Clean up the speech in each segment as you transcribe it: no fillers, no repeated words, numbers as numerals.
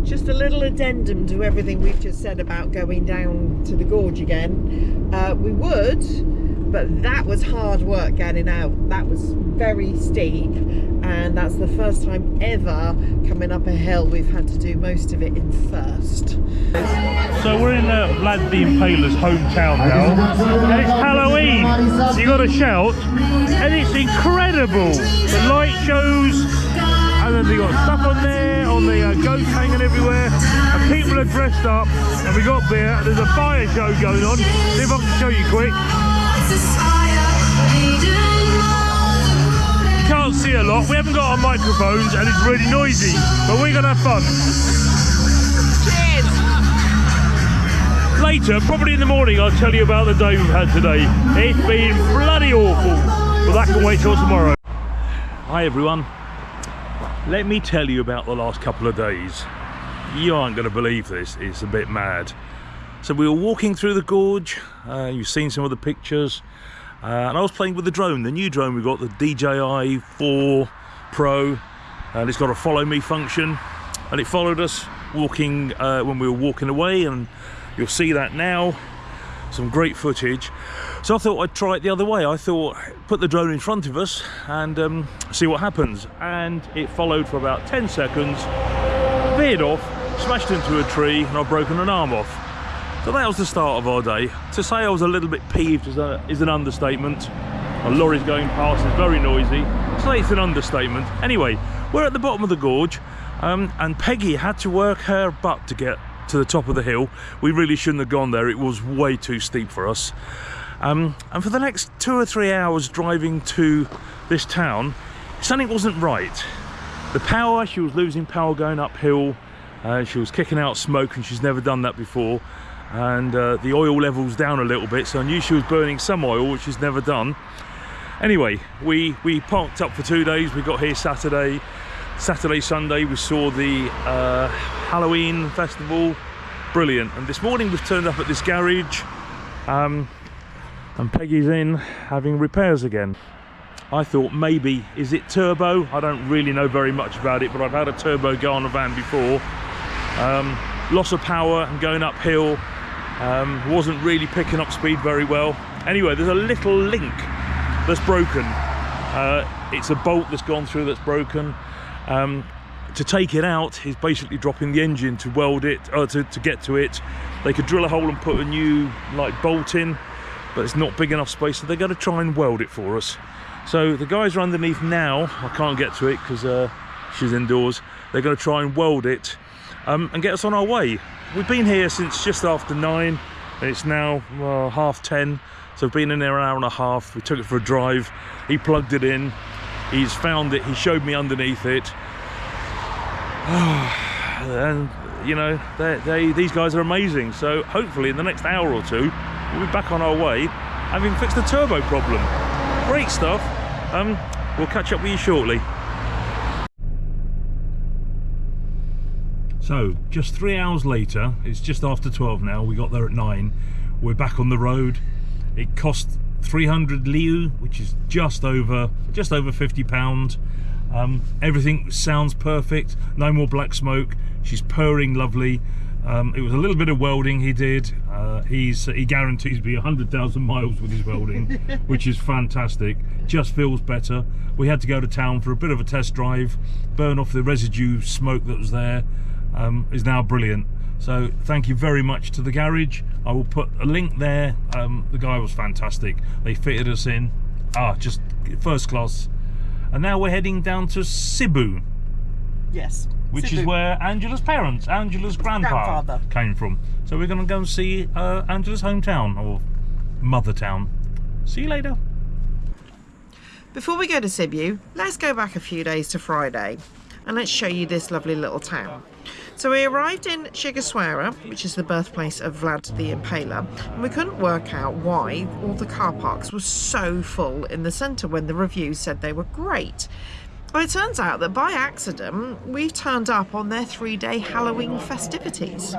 Just a little addendum to everything we've just said about going down to the gorge again. We would, but that was hard work getting out. That was very steep, and that's the first time ever coming up a hill we've had to do most of it in first. So we're in Vlad the Impaler's hometown now, and it's Halloween, so you got to shout, and it's incredible. The light shows, and then they got stuff on there, on the goats hanging everywhere, and people are dressed up, and we got beer. There's a fire show going on. See if I can show you quick. You can't see a lot. We haven't got our microphones, and it's really noisy, but we're gonna have fun. Later, probably in the morning, I'll tell you about the day we've had today. It's been bloody awful, but that can wait till tomorrow. Hi everyone. Let me tell you about the last couple of days. You aren't going to believe this, it's a bit mad. So we were walking through the gorge, you've seen some of the pictures, and I was playing with the drone, the new drone we got, the DJI 4 Pro, and it's got a follow me function, and it followed us walking when we were walking away, and you'll see that now, some great footage. So I thought I'd try it the other way. I thought, put the drone in front of us and see what happens. And it followed for about 10 seconds, veered off, smashed into a tree, and I've broken an arm off. So that was the start of our day. To say I was a little bit peeved is an understatement. A lorry's going past, it's very noisy. So it's an understatement. Anyway, we're at the bottom of the gorge, and Peggy had to work her butt to get to the top of the hill. We really shouldn't have gone there. It was way too steep for us. And for the next 2 or 3 hours driving to this town, something wasn't right. The power, she was losing power going uphill. She was kicking out smoke, and she's never done that before. And the oil level's down a little bit, so I knew she was burning some oil, which she's never done. Anyway, we parked up for 2 days. We got here Saturday, Sunday. We saw the Halloween festival. Brilliant. And this morning we've turned up at this garage, and Peggy's in having repairs again. I thought maybe, is it turbo? I don't really know very much about it, but I've had a turbo go on a van before. Loss of power and going uphill, wasn't really picking up speed very well. Anyway, there's a little link that's broken. It's a bolt that's gone through that's broken. To take it out is basically dropping the engine to weld it, or to get to it. They could drill a hole and put a new bolt in, but it's not big enough space, so they're going to try and weld it for us. So the guys are underneath now. I can't get to it because she's indoors. They're going to try and weld it and get us on our way. We've been here since just after 9, and it's now 10:30, so we've been in there an hour and a half. We took it for a drive. He plugged it in. He's found it. He showed me underneath it. And you know, these guys are amazing. So hopefully in the next hour or two we'll be back on our way, having fixed the turbo problem. Great stuff. We'll catch up with you shortly. So just 3 hours later, it's just after 12 now. We got there at 9. We're back on the road. It cost 300 liu, which is just over £50. Everything sounds perfect, no more black smoke. She's purring lovely. It was a little bit of welding he did. He guarantees me 100,000 miles with his welding, which is fantastic. Just feels better. We had to go to town for a bit of a test drive, burn off the residue smoke that was there. Is now brilliant. So thank you very much to the garage. I will put a link there. The guy was fantastic. They fitted us in. Just first class. And now we're heading down to Cebu. Yes. Which is where Angela's parents, Angela's grandfather came from. So we're going to go and see Angela's hometown, or mother town. See you later. Before we go to Cebu, let's go back a few days to Friday, and let's show you this lovely little town. So we arrived in Sighisoara, which is the birthplace of Vlad the Impaler, and we couldn't work out why all the car parks were so full in the centre when the reviews said they were great. Well, it turns out that by accident, we've turned up on their 3-day Halloween festivities.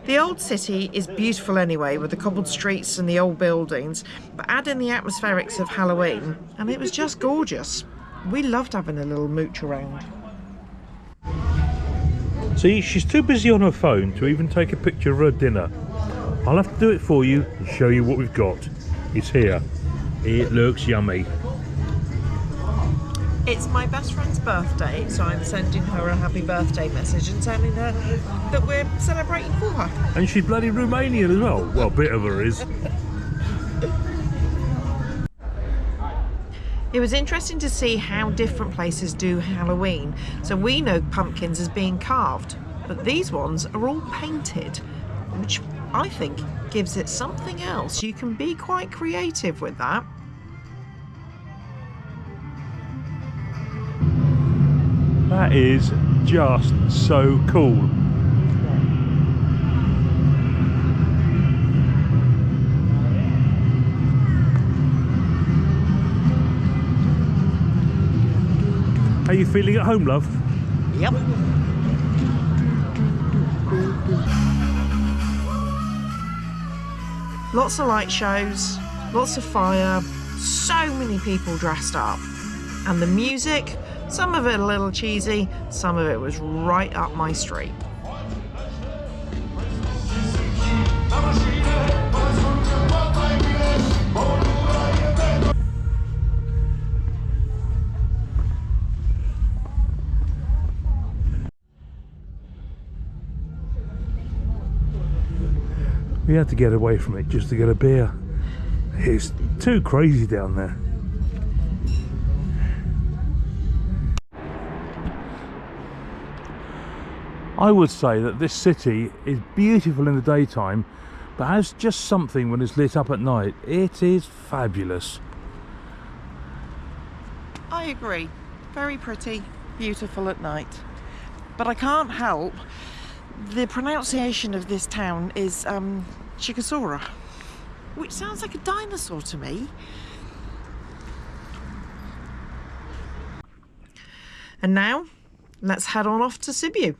The old city is beautiful anyway, with the cobbled streets and the old buildings, but add in the atmospherics of Halloween, and it was just gorgeous. We loved having a little mooch around. See, she's too busy on her phone to even take a picture of her dinner. I'll have to do it for you and show you what we've got. It's here. It looks yummy. It's my best friend's birthday, so I'm sending her a happy birthday message and telling her that we're celebrating for her. And she's bloody Romanian as well. Well, a bit of her is. It was interesting to see how different places do Halloween. So we know pumpkins as being carved, but these ones are all painted, which I think gives it something else. You can be quite creative with that. That is just so cool. How are you feeling at home, love? Yep. Lots of light shows, lots of fire, so many people dressed up. And the music, some of it a little cheesy, some of it was right up my street. We had to get away from it just to get a beer. It's too crazy down there. I would say that this city is beautiful in the daytime, but has just something when it's lit up at night. It is fabulous. I agree. Very pretty, beautiful at night. But I can't help, the pronunciation of this town is Sighisoara, which sounds like a dinosaur to me. And now, let's head on off to Sibiu.